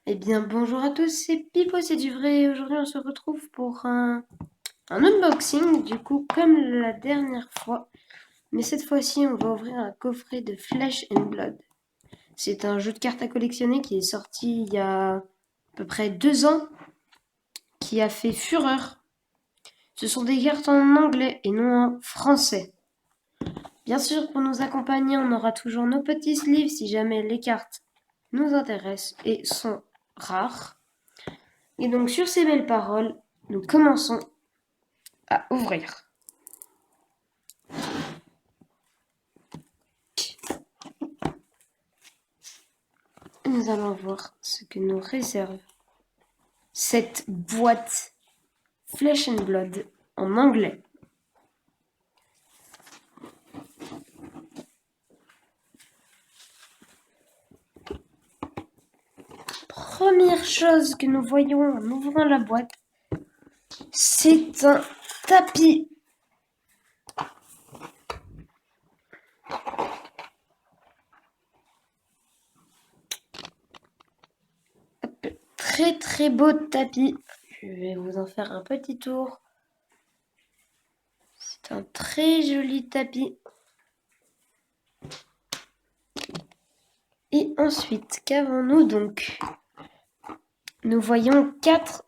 Eh bien, bonjour à tous, c'est Pipo, c'est du vrai. Et aujourd'hui, on se retrouve pour un unboxing, du coup, comme la dernière fois. Mais cette fois-ci, on va ouvrir un coffret de Flesh and Blood. C'est un jeu de cartes à collectionner qui est sorti il y a à peu près 2 ans, qui a fait fureur. Ce sont des cartes en anglais et non en français. Bien sûr, pour nous accompagner, on aura toujours nos petits sleeves si jamais les cartes nous intéressent et sont rares. Et donc, sur ces belles paroles, nous commençons à ouvrir. Nous allons voir ce que nous réserve cette boîte Flesh and Blood en anglais. Première chose que nous voyons en ouvrant la boîte, c'est un tapis. Très très beau tapis. Je vais vous en faire un petit tour. C'est un très joli tapis. Et ensuite, qu'avons-nous donc? Nous voyons 4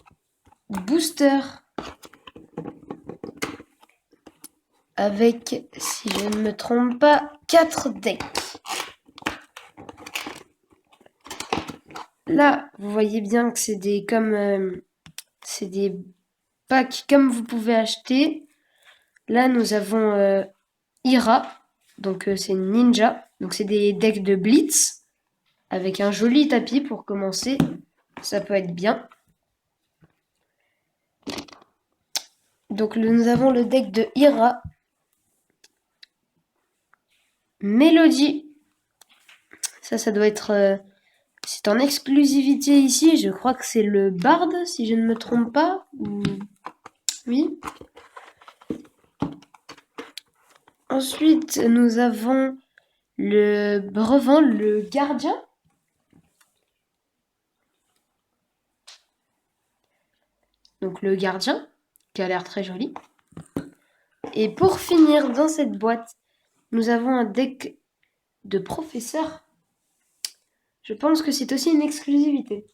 boosters avec, si je ne me trompe pas, 4 decks. Là, vous voyez bien que c'est des packs comme vous pouvez acheter. Là, nous avons Ira, donc c'est Ninja. Donc c'est des decks de Blitz avec un joli tapis pour commencer. Ça peut être bien. Donc nous avons le deck de Ira. Melody. Ça doit être... c'est en exclusivité ici. Je crois que c'est le Bard, si je ne me trompe pas. Oui. Ensuite, nous avons le Brevant, le Gardien. Donc le Gardien, qui a l'air très joli. Et pour finir, dans cette boîte, nous avons un deck de Professeur. Je pense que c'est aussi une exclusivité.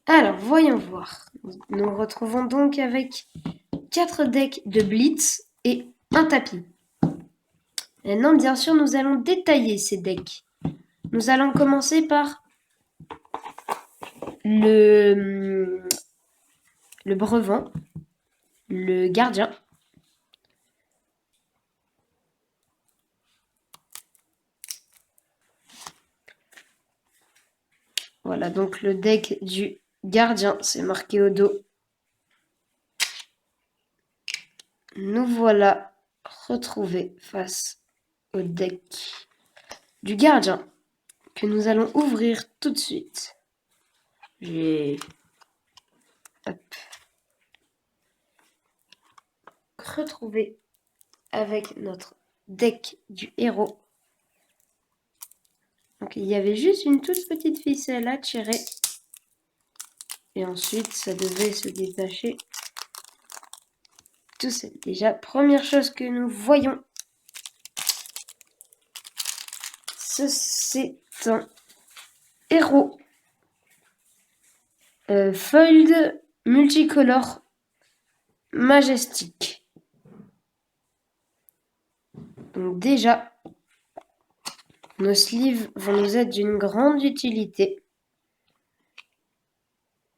Alors, voyons voir. Nous retrouvons donc avec 4 decks de Blitz et un tapis. Maintenant, bien sûr, nous allons détailler ces decks. Nous allons commencer par le Brevant, le Gardien, voilà, donc le deck du Gardien, c'est marqué au dos. Nous voilà retrouvés face au deck du Gardien que nous allons ouvrir tout de suite. Hop. Retrouvé avec notre deck du héros. Donc il y avait juste une toute petite ficelle à tirer. Et ensuite, ça devait se détacher tout seul. Déjà, première chose que nous voyons, c'est un héros foiled multicolore majestique. Donc déjà, nos sleeves vont nous être d'une grande utilité.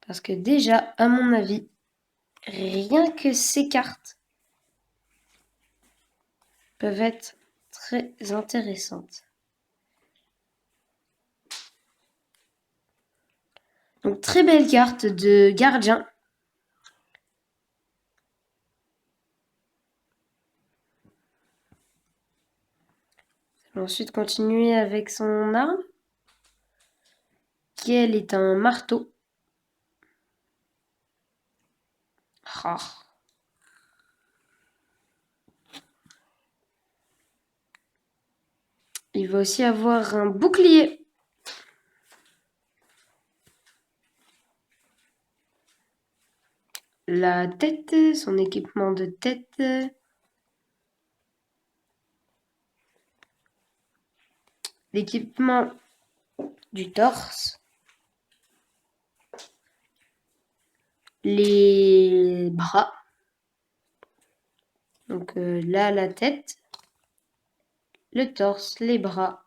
Parce que déjà, à mon avis, rien que ces cartes peuvent être très intéressantes. Donc très belle carte de gardien. Ensuite, continuer avec son arme, qui elle est un marteau. Oh. Il va aussi avoir un bouclier. la tête, son équipement de tête. L'équipement du torse. Les bras. Donc là, la tête, le torse, les bras,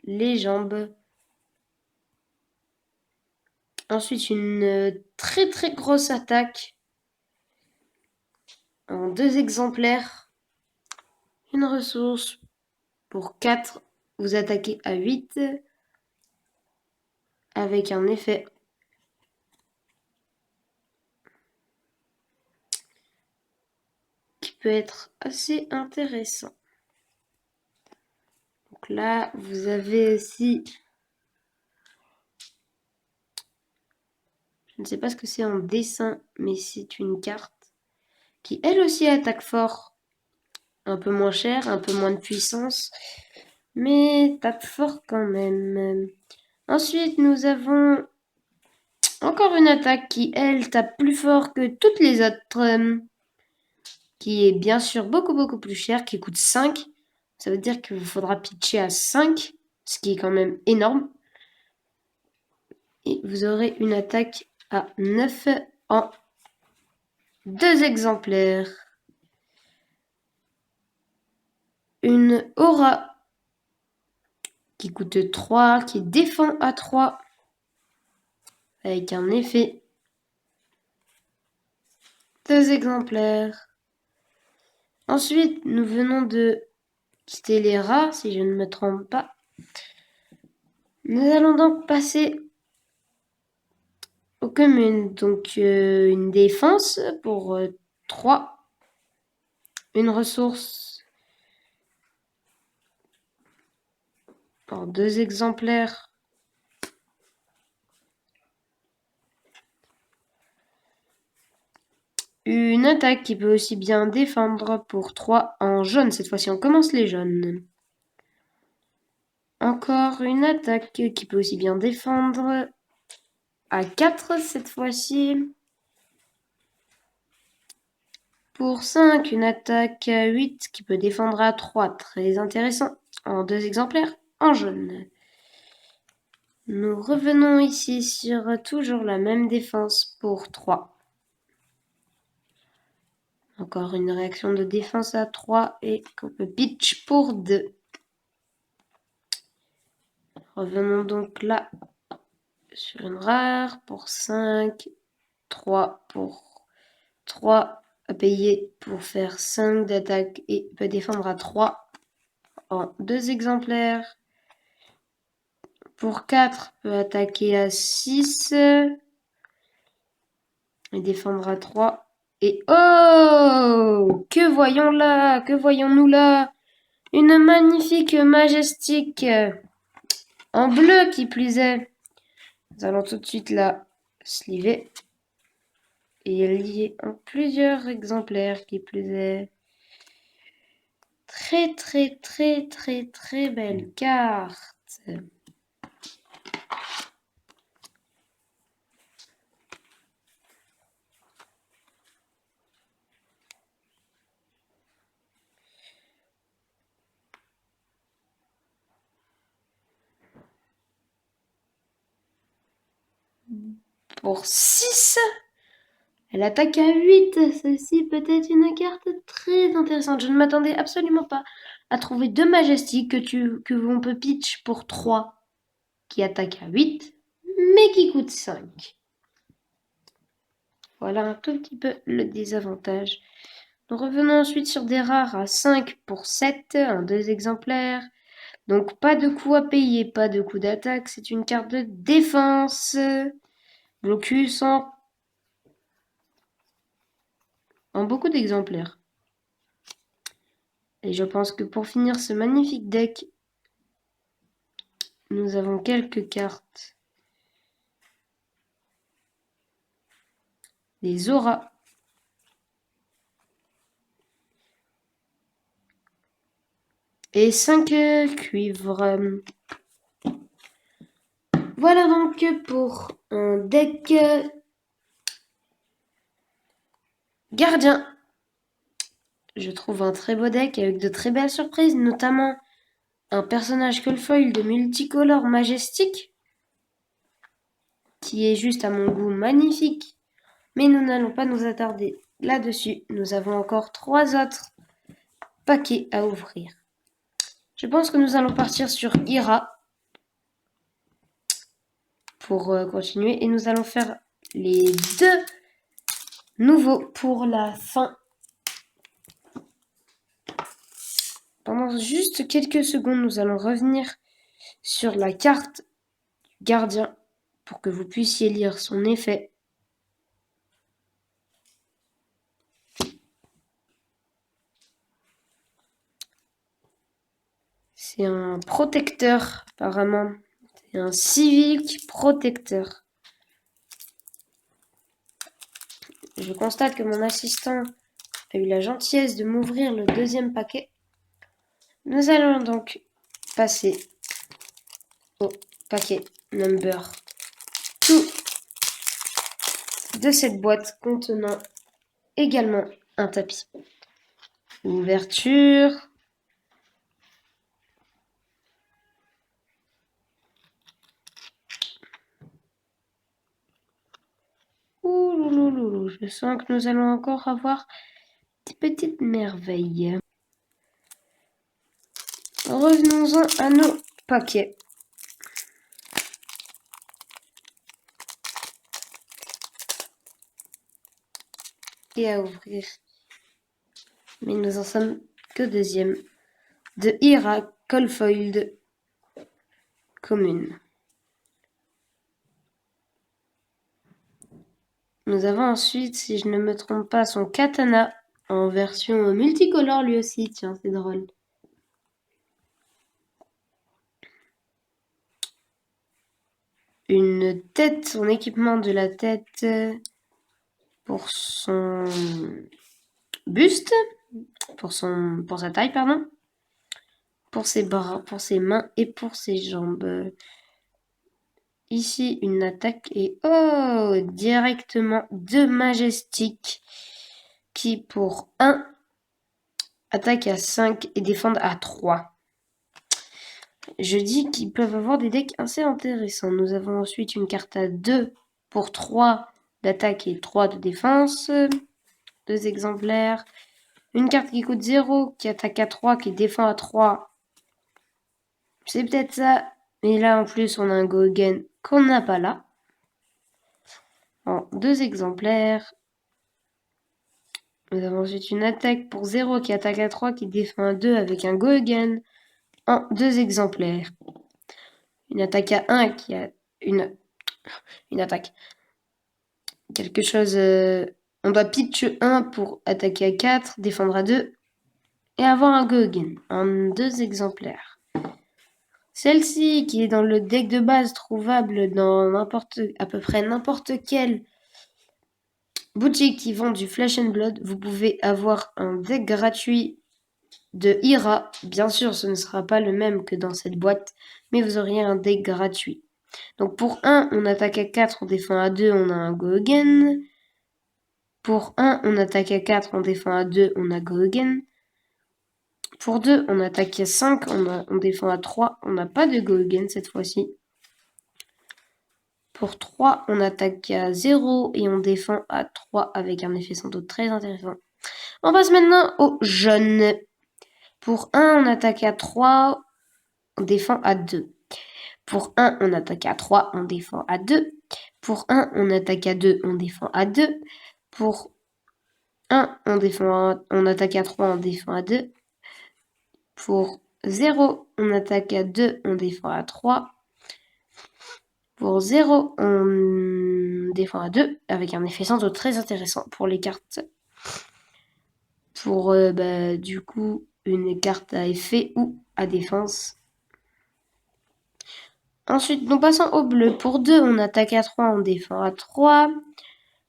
les jambes. Ensuite, une très très grosse attaque en 2 exemplaires. Une ressource pour 4. Vous attaquez à 8 avec un effet. Qui peut être assez intéressant. Donc là, vous avez aussi... Je ne sais pas ce que c'est en dessin, mais c'est une carte qui elle aussi attaque fort. Un peu moins cher, un peu moins de puissance, mais tape fort quand même. Ensuite, nous avons encore une attaque qui, elle, tape plus fort que toutes les autres, qui est bien sûr beaucoup plus cher, qui coûte 5. Ça veut dire qu'il vous faudra pitcher à 5, ce qui est quand même énorme. Et vous aurez une attaque à 9 en 2 exemplaires. Une aura qui coûte 3, qui défend à 3 avec un effet. 2 exemplaires. Ensuite, nous venons de quitter les rats, si je ne me trompe pas. Nous allons donc passer aux communes. Donc, une défense pour 3. Une ressource pour 2 exemplaires. Une attaque qui peut aussi bien défendre pour 3 en jaune. Cette fois-ci, on commence les jaunes. Encore une attaque qui peut aussi bien défendre à 4 cette fois-ci. Pour 5, une attaque à 8 qui peut défendre à 3. Très intéressant. En 2 exemplaires en jaune. Nous revenons ici sur toujours la même défense pour 3. Encore une réaction de défense à 3 et qu'on peut pitch pour 2. Revenons donc là sur une rare pour 5. 3 pour 3 à payer pour faire 5 d'attaque et peut défendre à 3 en 2 exemplaires. Pour 4, peut attaquer à 6 et défendre à 3. Et oh! Que voyons là? Que voyons-nous là? Une magnifique majestique en bleu qui plus est. Nous allons tout de suite la sliver et lier en plusieurs exemplaires qui plus est. Très belle carte. Pour 6, elle attaque à 8. Ceci peut être une carte très intéressante. Je ne m'attendais absolument pas à trouver 2 Majestiques que l'on peut pitch pour 3 qui attaquent à 8, mais qui coûtent 5. Voilà un tout petit peu le désavantage. Nous revenons ensuite sur des rares à 5 pour 7 en 2 exemplaires. Donc pas de coût à payer, pas de coût d'attaque. C'est une carte de défense. Blocus en beaucoup d'exemplaires. Et je pense que pour finir ce magnifique deck, nous avons quelques cartes. Des auras. Et 5 cuivres. Voilà donc pour un deck Gardien. Je trouve un très beau deck avec de très belles surprises, notamment un personnage Coldfoil de multicolore majestique, qui est juste à mon goût magnifique. Mais nous n'allons pas nous attarder là-dessus. Nous avons encore 3 autres paquets à ouvrir. Je pense que nous allons partir sur Ira pour continuer. Et nous allons faire les 2 nouveaux pour la fin. Pendant juste quelques secondes, nous allons revenir sur la carte gardien pour que vous puissiez lire son effet. C'est un protecteur, apparemment. C'est un civique protecteur. Je constate que mon assistant a eu la gentillesse de m'ouvrir le 2e paquet. Nous allons donc passer au paquet number 2 de cette boîte contenant également un tapis. Ouverture. Ouh, je sens que nous allons encore avoir des petites merveilles. Revenons-en à nos paquets. Et à ouvrir. Mais nous en sommes que 2e. De Ira Coldfoil commune. Nous avons ensuite, si je ne me trompe pas, son katana en version multicolore lui aussi. Tiens, c'est drôle. Une tête, son équipement de la tête pour son buste, pour sa taille, pardon, pour ses bras, pour ses mains et pour ses jambes. Ici, une attaque et directement 2 majestiques qui pour 1 attaquent à 5 et défendent à 3. Je dis qu'ils peuvent avoir des decks assez intéressants. Nous avons ensuite une carte à 2 pour 3 d'attaque et 3 de défense. 2 exemplaires. Une carte qui coûte 0, qui attaque à 3, qui défend à 3. C'est peut-être ça. Mais là, en plus, on a un Go-Again qu'on n'a pas là. En 2 exemplaires. Nous avons ensuite une attaque pour 0 qui attaque à 3, qui défend à 2 avec un Go-Again en 2 exemplaires. Une attaque à 1 qui a une attaque. Quelque chose... on doit pitch 1 pour attaquer à 4, défendre à 2 et avoir un Go-Again en 2 exemplaires. Celle-ci, qui est dans le deck de base, trouvable dans à peu près n'importe quelle boutique qui vend du Flesh and Blood, vous pouvez avoir un deck gratuit de Ira. Bien sûr, ce ne sera pas le même que dans cette boîte, mais vous auriez un deck gratuit. Donc pour 1, on attaque à 4, on défend à 2, on a un Go-Again. Pour 1, on attaque à 4, on défend à 2, on a Go-Again. Pour 2, on attaque à 5, on défend à 3, on n'a pas de Go-Again cette fois-ci. Pour 3, on attaque à 0 et on défend à 3 avec un effet sans doute très intéressant. On passe maintenant au jaune. Pour 1, on attaque à 3, on défend à 2. Pour 1, on attaque à 3, on défend à 2. Pour 1, on attaque à 2, on défend à 2. Pour 1, on attaque à 3, on défend à 2. Pour 0, on attaque à 2, on défend à 3. Pour 0, on défend à 2, avec un effet sans doute très intéressant pour les cartes. Pour, du coup, une carte à effet ou à défense. Ensuite, nous passons au bleu. Pour 2, on attaque à 3, on défend à 3.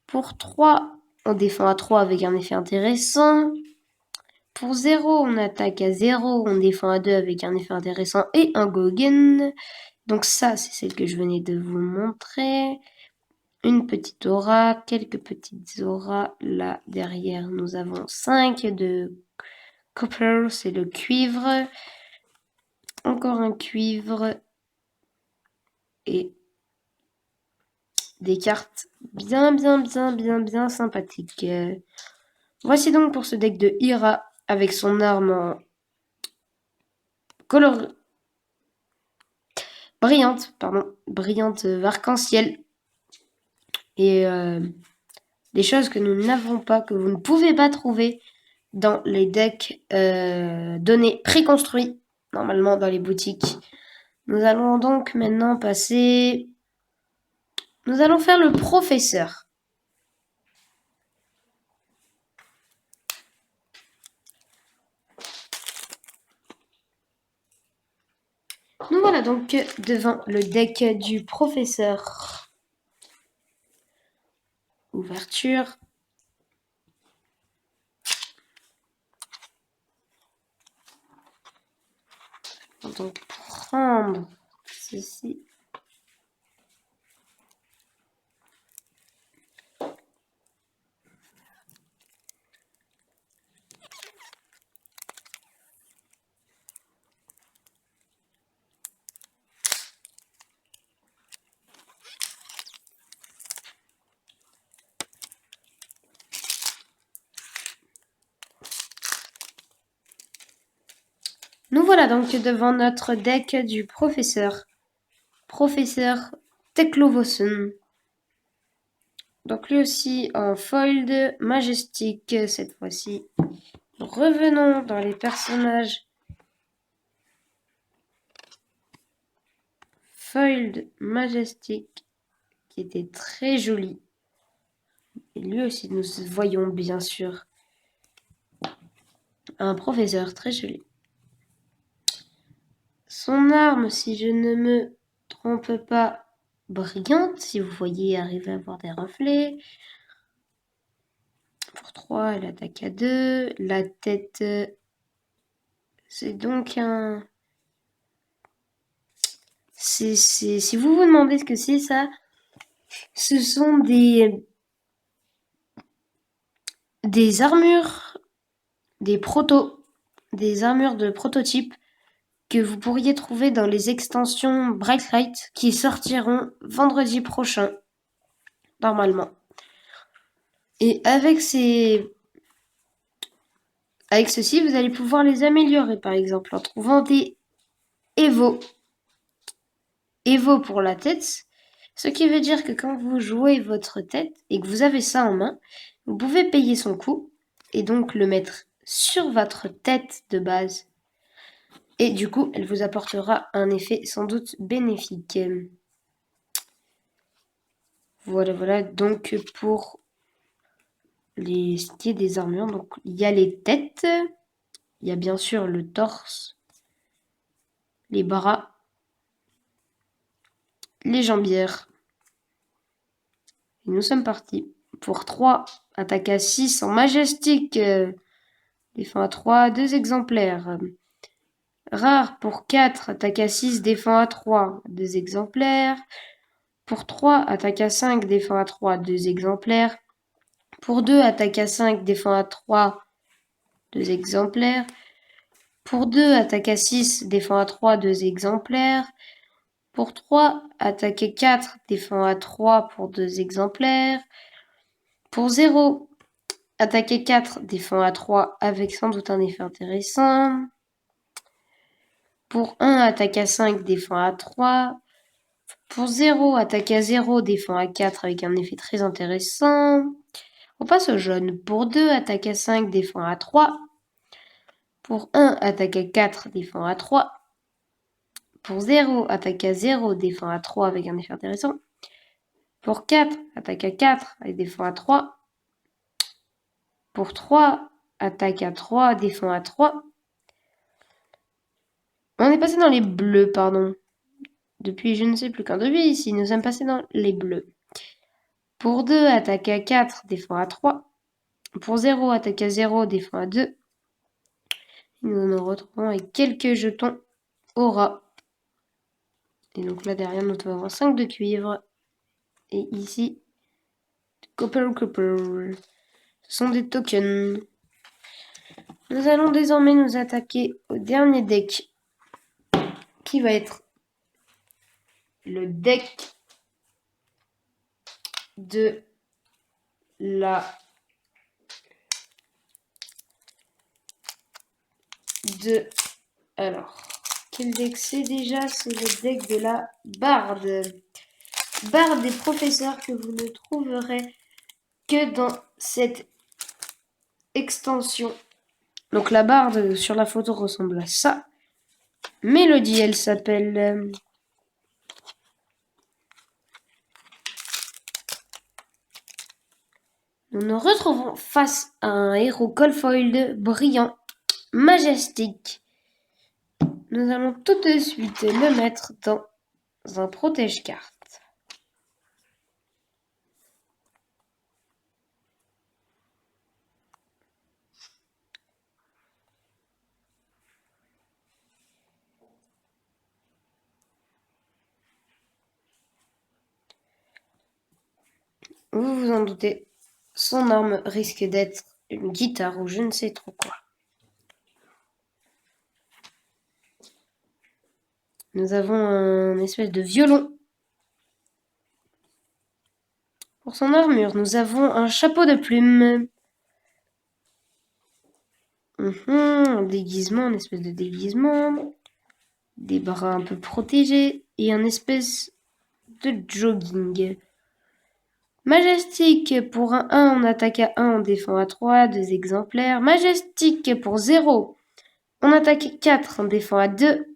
Pour 3, on défend à 3 avec un effet intéressant. Pour 0, on attaque à 0, on défend à 2 avec un effet intéressant et un Go-Again. Donc ça, c'est celle que je venais de vous montrer. une petite aura, quelques petites auras. Là, derrière, nous avons 5 de copper, c'est le cuivre. Encore un cuivre. Et des cartes bien sympathiques. Voici donc pour ce deck de Ira avec son arme en color brillante arc-en-ciel. Et des choses que nous n'avons pas, que vous ne pouvez pas trouver dans les decks donnés préconstruits, normalement dans les boutiques. Nous allons donc maintenant passer... Nous allons faire le professeur. Nous voilà donc devant le deck du professeur. Ouverture. On va donc prendre ceci. Nous voilà donc devant notre deck du professeur. Professeur Teklovossen. Donc lui aussi en foiled majestique cette fois-ci. Revenons dans les personnages. Foiled majestique qui était très joli. Et lui aussi nous voyons bien sûr un professeur très joli. Son arme, si je ne me trompe pas, brillante, si vous voyez arriver à voir des reflets. Pour 3, elle attaque à 2. La tête, c'est donc un... Si vous vous demandez ce que c'est ça, ce sont des armures, des armures de prototype que vous pourriez trouver dans les extensions Bright Light qui sortiront vendredi prochain, normalement. Et avec ceci, vous allez pouvoir les améliorer, par exemple, en trouvant des Evo. Evo pour la tête, ce qui veut dire que quand vous jouez votre tête et que vous avez ça en main, vous pouvez payer son coût et donc le mettre sur votre tête de base. Et du coup, elle vous apportera un effet sans doute bénéfique. Voilà, donc pour ce qui est des armures, donc il y a les têtes, il y a bien sûr le torse, les bras, les jambières. Et nous sommes partis. Pour 3, attaque à 6 en majestique, défend à 3, 2 exemplaires. Rare pour 4, attaque à 6, défend à 3, 2 exemplaires. Pour 3, attaque à 5, défend à 3, 2 exemplaires. Pour 2, attaque à 5, défend à 3, 2 exemplaires. Pour 2, attaque à 6, défend à 3, 2 exemplaires. Pour 3, attaque à 4, défend à 3 pour 2 exemplaires. Pour 0, attaque à 4, défend à 3 avec sans doute un effet intéressant. Pour 1, attaque à 5, défend à 3. Pour 0, attaque à 0, défend à 4 avec un effet très intéressant. On passe au jaune. Pour 2, attaque à 5, défend à 3. Pour 1, attaque à 4, défend à 3. Pour 0, attaque à 0, défend à 3 avec un effet intéressant. Pour 4, attaque à 4 et défend à 3. Pour 3, attaque à 3, défend à 3. On est passé dans les bleus, pardon. Depuis je ne sais plus quand. Depuis ici, nous sommes passés dans les bleus. Pour 2, attaque à 4, défend à 3. Pour 0, attaque à 0, défend à 2. Nous nous retrouvons avec quelques jetons aura. Et donc là derrière, nous devons avoir 5 de cuivre. Et ici, Copper. Ce sont des tokens. Nous allons désormais nous attaquer au dernier deck, qui va être le deck de alors, quel deck c'est déjà? C'est le deck de la barde. Barde des professeurs que vous ne trouverez que dans cette extension. Donc la barde sur la photo ressemble à ça. Mélodie, elle s'appelle... Nous nous retrouvons face à un héros Coldfoil brillant, majestique. Nous allons tout de suite le mettre dans un protège-carte. Vous vous en doutez, son arme risque d'être une guitare ou je ne sais trop quoi. Nous avons un espèce de violon. Pour son armure, nous avons un chapeau de plumes. Un déguisement, un espèce de déguisement. Des bras un peu protégés et un espèce de jogging. Majestique, pour un 1, on attaque à 1, on défend à 3, 2 exemplaires. Majestique, pour 0, on attaque à 4, on défend à 2.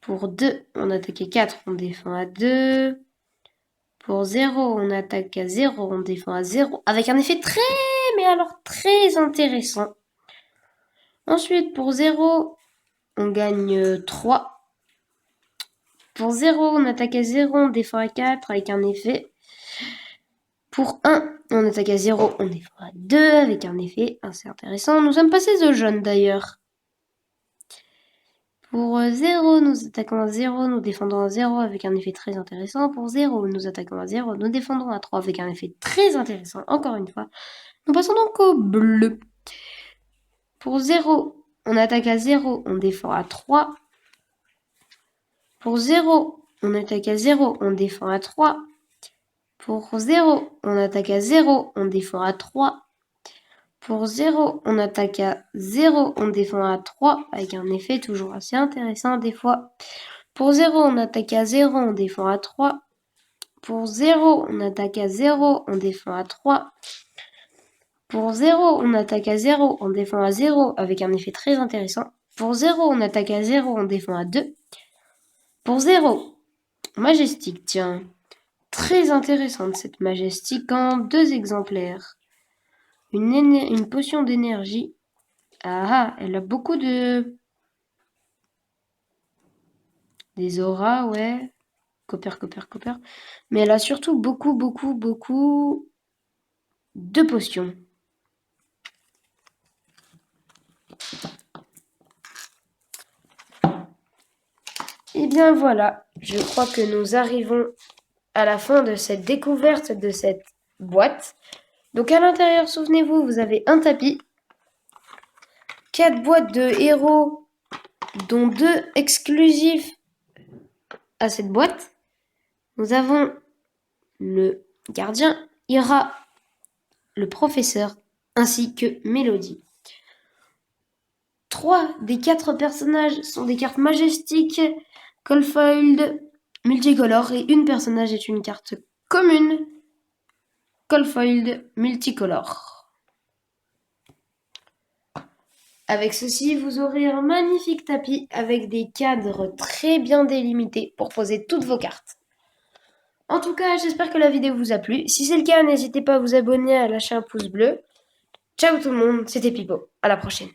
Pour 2, on attaque à 4, on défend à 2. Pour 0, on attaque à 0, on défend à 0. Avec un effet très intéressant. Ensuite, pour 0, on gagne 3. Pour 0, on attaque à 0, on défend à 4 avec un effet. Pour 1, on attaque à 0, on défend à 2 avec un effet assez intéressant. Nous sommes passés au jaune d'ailleurs. Pour 0, nous attaquons à 0, nous défendons à 0 avec un effet très intéressant. Pour 0, nous attaquons à 0, nous défendons à 3 avec un effet très intéressant. Encore une fois. Nous passons donc au bleu. Pour 0, on attaque à 0, on défend à 3. Pour 0, on attaque à 0, on défend à 3. Pour 0, on attaque à 0, on défend à 3. Pour 0, on attaque à 0, on défend à 3, avec un effet toujours assez intéressant des fois. Pour 0, on attaque à 0, on défend à 3. Pour 0, on attaque à 0, on défend à 3. Pour 0, on attaque à 0, on défend à 0, avec un effet très intéressant. Pour 0, on attaque à 0, on défend à 2. Pour 0, majestique, tiens. Très intéressante cette majestique en 2 exemplaires. Une potion d'énergie. Ah, elle a beaucoup de... Des auras, ouais. Copper. Mais elle a surtout beaucoup de potions. Et bien voilà, je crois que nous arrivons à la fin de cette découverte de cette boîte. Donc à l'intérieur, souvenez-vous, vous avez un tapis, 4 boîtes de héros, dont 2 exclusifs à cette boîte. Nous avons le gardien, Ira, le professeur, ainsi que Mélodie. 3 des 4 personnages sont des cartes majestiques, Coldfoil, multicolore, et une personnage est une carte commune, Coldfoil, multicolore. Avec ceci, vous aurez un magnifique tapis avec des cadres très bien délimités pour poser toutes vos cartes. En tout cas, j'espère que la vidéo vous a plu. Si c'est le cas, n'hésitez pas à vous abonner, à lâcher un pouce bleu. Ciao tout le monde, c'était Pipo. À la prochaine.